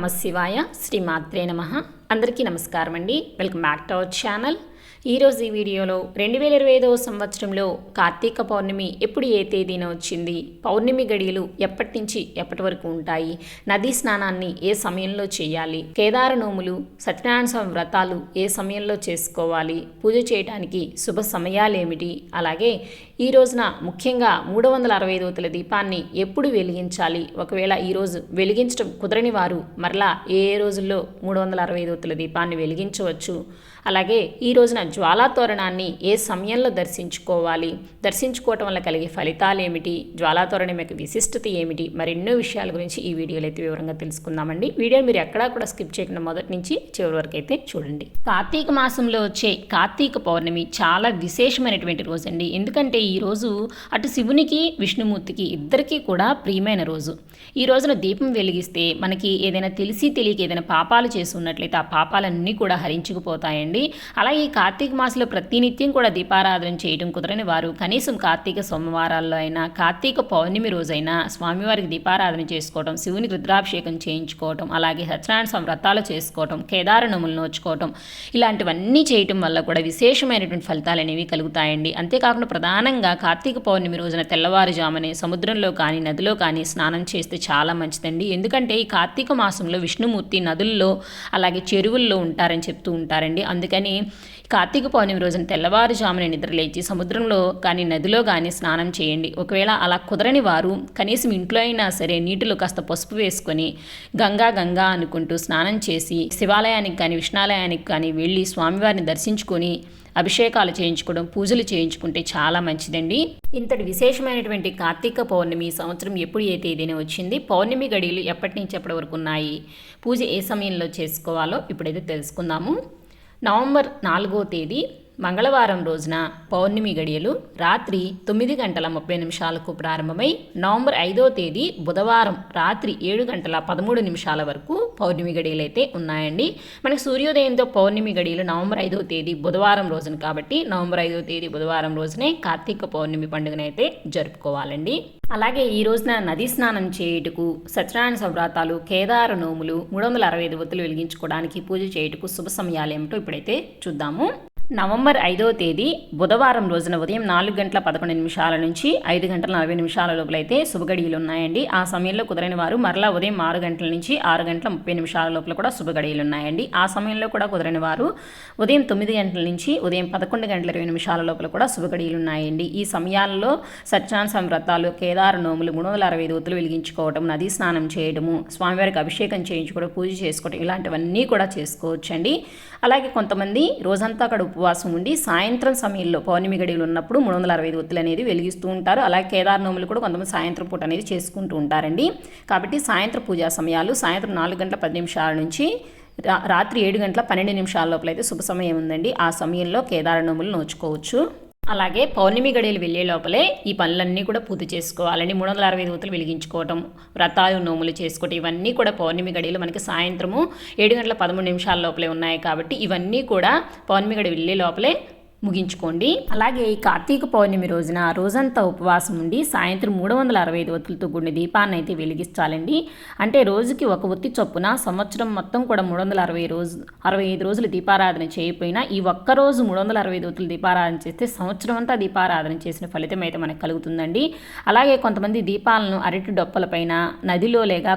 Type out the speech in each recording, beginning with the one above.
నమశివాయ శ్రీమాత్రే నమః. అందరికీ నమస్కారం అండి. Welcome back to our channel. ఈరోజు ఈ వీడియోలో 2025వ సంవత్సరంలో కార్తీక పౌర్ణమి ఎప్పుడు ఏ తేదీన వచ్చింది, పౌర్ణమి గడియలు ఎప్పటి నుంచి ఎప్పటి వరకు ఉంటాయి, నదీ స్నానాన్ని ఏ సమయంలో చేయాలి, కేదార నోములు సత్యనారాయణ స్వామి వ్రతాలు ఏ సమయంలో చేసుకోవాలి, పూజ చేయడానికి శుభ సమయాలు ఏమిటి, అలాగే ఈ రోజున ముఖ్యంగా 365 దీపాన్ని ఎప్పుడు వెలిగించాలి, ఒకవేళ ఈరోజు వెలిగించడం కుదరని వారు మరలా ఏ రోజుల్లో 365 దీపాన్ని వెలిగించవచ్చు, అలాగే ఈ రోజున జ్వాలాతోరణాన్ని ఏ సమయంలో దర్శించుకోవాలి, దర్శించుకోవటం వల్ల కలిగే ఫలితాలు ఏమిటి, జ్వాలాతోరణం యొక్క విశిష్టత ఏమిటి, మరెన్నో విషయాల గురించి ఈ వీడియోలో అయితే వివరంగా తెలుసుకుందామండి. వీడియో మీరు ఎక్కడా కూడా స్కిప్ చేయకుండా మొదటి నుంచి చివరి వరకు అయితే చూడండి. కార్తీక మాసంలో వచ్చే కార్తీక పౌర్ణమి చాలా విశేషమైనటువంటి రోజు అండి. ఎందుకంటే ఈ రోజు అటు శివునికి విష్ణుమూర్తికి ఇద్దరికీ కూడా ప్రియమైన రోజు. ఈ రోజున దీపం వెలిగిస్తే మనకి ఏదైనా తెలిసి తెలియక ఏదైనా పాపాలు చేసి ఉన్నట్లయితే ఆ పాపాలన్నీ కూడా హరించుకుపోతాయండి. అలాగే ఈ కార్తీక మాసంలో ప్రతినిత్యం కూడా దీపారాధన చేయడం కుదరని వారు కనీసం కార్తీక సోమవారాల్లో అయినా కార్తీక పౌర్ణమి రోజైనా స్వామివారికి దీపారాధన చేసుకోవడం, శివునికి రుద్రాభిషేకం చేయించుకోవటం, అలాగే సత్యనారాయణ స్వామి వ్రతాలు చేసుకోవటం, కేదార నోములు నోచుకోవటం, ఇలాంటివన్నీ చేయటం వల్ల కూడా విశేషమైనటువంటి ఫలితాలు అనేవి కలుగుతాయండి. అంతేకాకుండా ప్రధానంగా కార్తీక పౌర్ణమి రోజున తెల్లవారుజామునే సముద్రంలో కానీ నదిలో కానీ స్నానం చేస్తే చాలా మంచిదండి. ఎందుకంటే ఈ కార్తీక మాసంలో విష్ణుమూర్తి నదుల్లో అలాగే చెరువుల్లో ఉంటారని చెప్తూ ఉంటారండి. అందుకని కార్తీక పౌర్ణమి రోజున తెల్లవారుజామున నిద్రలేచి సముద్రంలో కానీ నదిలో కానీ స్నానం చేయండి. ఒకవేళ అలా కుదరని వారు కనీసం ఇంట్లో అయినా సరే నీటిలో కాస్త పసుపు వేసుకొని గంగా గంగా అనుకుంటూ స్నానం చేసి శివాలయానికి కానీ విష్ణాలయానికి కానీ వెళ్ళి స్వామివారిని దర్శించుకొని అభిషేకాలు చేయించుకోవడం, పూజలు చేయించుకుంటే చాలా మంచిదండి. ఇంతటి విశేషమైనటువంటి కార్తీక పౌర్ణమి సంవత్సరం ఎప్పుడు ఏ తేదీన వచ్చింది, పౌర్ణమి గడియలు ఎప్పటి నుంచి ఎప్పటి వరకు ఉన్నాయి, పూజ ఏ సమయంలో చేసుకోవాలో ఇప్పుడైతే తెలుసుకుందాము. నవంబర్ 4వ తేదీ మంగళవారం రోజున పౌర్ణమి గడియలు రాత్రి 9:30 ప్రారంభమై నవంబర్ 5వ తేదీ బుధవారం రాత్రి 7:13 వరకు పౌర్ణమి గడియలు అయితే ఉన్నాయండి. మనకి సూర్యోదయంతో పౌర్ణమి గడియలు నవంబర్ 5వ తేదీ బుధవారం రోజున కాబట్టి నవంబర్ 5వ తేదీ బుధవారం రోజునే కార్తీక పౌర్ణమి పండుగనైతే జరుపుకోవాలండి. అలాగే ఈ రోజున నదీ స్నానం చేయుటకు, సత్యనారాయణ స్వామి వ్రతాలు, కేదార నోములు, 365 ఒత్తులు వెలిగించుకోవడానికి, పూజ చేయుటకు శుభ సమయాలు ఏమిటో ఇప్పుడైతే చూద్దాము. నవంబర్ 5వ తేదీ బుధవారం రోజున ఉదయం 4:11 నుంచి 5:40 లోపల అయితే శుభగడియలు ఉన్నాయండి. ఆ సమయంలో కుదరని వారు మరలా ఉదయం 6 గంటల నుంచి 6:30 లోపల కూడా శుభగడియలు ఉన్నాయండి. ఆ సమయంలో కూడా కుదరని వారు ఉదయం 9 గంటల నుంచి ఉదయం 11:20 లోపల కూడా శుభగడియలు ఉన్నాయండి. ఈ సమయాల్లో సత్యనారాయణ స్వామి వ్రతాలు, కేదార నోములు, 365 ఒత్తులు వెలిగించుకోవడం, నదీ స్నానం చేయడము, స్వామివారికి అభిషేకం చేయించుకోవడం, పూజ చేసుకోవడం ఇలాంటివన్నీ కూడా చేసుకోవచ్చండి. అలాగే కొంతమంది రోజంతా అక్కడ ఉపవాసం ఉండి సాయంత్రం సమయంలో పౌర్ణమి గడియలు ఉన్నప్పుడు 365 ఒత్తులు అనేది వెలిగిస్తూ ఉంటారు. అలాగే కేదార నోములు కూడా కొంతమంది సాయంత్రం పూట అనేది చేసుకుంటూ ఉంటారండి. కాబట్టి సాయంత్రం పూజా సమయాలు సాయంత్రం 4:10 నుంచి రాత్రి 7:12 లోపల అయితే శుభ సమయం ఉందండి. ఆ సమయంలో కేదార నోములు నోచుకోవచ్చు. అలాగే పౌర్ణమి గడియలు వెళ్ళే లోపలే ఈ పనులన్నీ కూడా పూర్తి చేసుకోవాలండి. 365 ఒత్తులు వెలిగించుకోవటం, వ్రతాలు నోములు చేసుకోవటం ఇవన్నీ కూడా పౌర్ణమి గడియలు మనకి సాయంత్రము 7:13 లోపలే ఉన్నాయి కాబట్టి ఇవన్నీ కూడా పౌర్ణమి గడి వెళ్ళే లోపలే ముగించుకోండి. అలాగే ఈ కార్తీక పౌర్ణమి రోజున రోజంతా ఉపవాసం ఉండి సాయంత్రం 365 ఒత్తులతో కూడిన దీపాన్ని అయితే వెలిగించాలండి. అంటే రోజుకి ఒక ఒత్తి చొప్పున సంవత్సరం మొత్తం కూడా 65 రోజులు దీపారాధన చేయకపోయినా ఈ ఒక్కరోజు 365 ఒత్తులు దీపారాధన చేస్తే సంవత్సరం అంతా దీపారాధన చేసిన ఫలితం అయితే మనకు కలుగుతుందండి. అలాగే కొంతమంది దీపాలను అరటి డొప్పలపైన, నదిలో లేక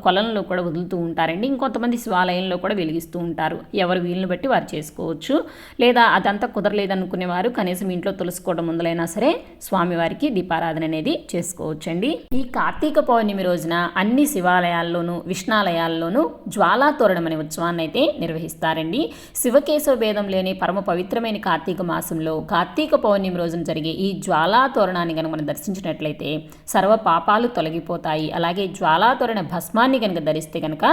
కొలంలో కూడా వదులుతూ ఉంటారండి. ఇంకొంతమంది శివాలయంలో కూడా వెలిగిస్తూ ఉంటారు. ఎవరు వీలుని బట్టి వారు చేసుకోవచ్చు. లేదా అదంతా కుదరలేదనుకునేవారు కనీసం ఇంట్లో తులుసుకోవడం ముందులైనా సరే స్వామివారికి దీపారాధన అనేది చేసుకోవచ్చండి. ఈ కార్తీక పౌర్ణమి రోజున అన్ని శివాలయాల్లోనూ విష్ణాలయాల్లోనూ జ్వాలాతోరణం అనే ఉత్సవాన్ని అయితే నిర్వహిస్తారండి. శివకేశవ భేదం లేని పరమ పవిత్రమైన కార్తీక మాసంలో కార్తీక పౌర్ణమి రోజున జరిగే ఈ జ్వాలాతోరణాన్ని కనుక మనం దర్శించినట్లయితే సర్వ పాపాలు తొలగిపోతాయి. అలాగే జ్వాలాతోరణ భస్మాన్ని కనుక ధరిస్తే కనుక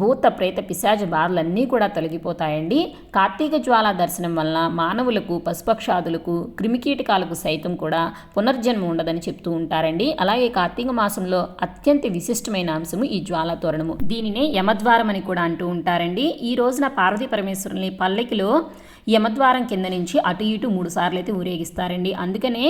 భూత ప్రేత పిశాచ బాధలన్నీ కూడా తొలగిపోతాయండి. కార్తీక జ్వాల దర్శనం వలన మానవులకు, పశుపక్షాదులకు, క్రిమికీటకాలకు సైతం కూడా పునర్జన్మ ఉండదని చెప్తూ ఉంటారండి. అలాగే కార్తీక మాసంలో అత్యంత విశిష్టమైన అంశము ఈ జ్వాలా తోరణము. దీనినే యమద్వారం అని కూడా అంటూ ఉంటారండి. ఈ రోజున పార్వతీ పరమేశ్వరుని పల్లకిలో యమద్వారం కింద నుంచి అటు ఇటు 3 సార్లు అయితే ఊరేగిస్తారండి. అందుకనే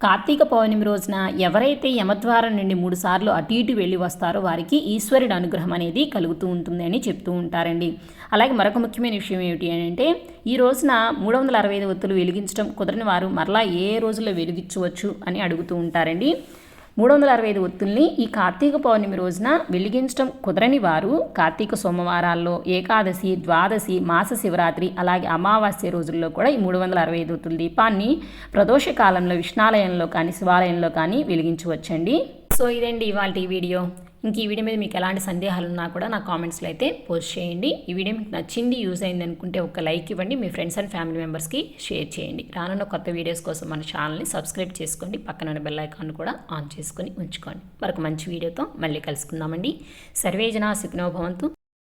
కార్తీక పౌర్ణమి రోజున ఎవరైతే యమద్వారం నుండి 3 సార్లు అటు ఇటు వెళ్ళి వస్తారో వారికి ఈశ్వరుడి అనుగ్రహం అనేది కలుగుతూ ఉంటుంది అని చెప్తూ ఉంటారండి. అలాగే మరొక ముఖ్యమైన విషయం ఏమిటి అంటే ఈ రోజున 365 ఒత్తులు వెలిగించడం కుదరని వారు మరలా ఏ రోజుల్లో వెలిగించవచ్చు అని అడుగుతూ ఉంటారండి. 365 ఒత్తుల్ని ఈ కార్తీక పౌర్ణమి రోజున వెలిగించడం కుదరని వారు కార్తీక సోమవారాల్లో, ఏకాదశి, ద్వాదశి, మాస శివరాత్రి అలాగే అమావాస్య రోజుల్లో కూడా ఈ 365 ఒత్తుల దీపాన్ని ప్రదోష కాలంలో విష్ణాలయంలో కానీ శివాలయంలో కానీ వెలిగించవచ్చండి. సో ఇదండి ఇవాళ ఈ వీడియో. ఇంక ఈ వీడియో మీద మీకు ఎలాంటి సందేహాలు ఉన్నా కూడా నా కామెంట్స్లో అయితే పోస్ట్ చేయండి. ఈ వీడియో మీకు నచ్చింది, యూజ్ అయింది అనుకుంటే ఒక లైక్ ఇవ్వండి, మీ ఫ్రెండ్స్ అండ్ ఫ్యామిలీ మెంబర్స్కి షేర్ చేయండి. రానున్న కొత్త వీడియోస్ కోసం మన ఛానల్ని సబ్స్క్రైబ్ చేసుకోండి, పక్కన ఉన్న బెల్ ఐకాన్ కూడా ఆన్ చేసుకొని ఉంచుకోండి. మరొక మంచి వీడియోతో మళ్ళీ కలుసుకుందామండి. సర్వే జనా సుఖినో భవంతు.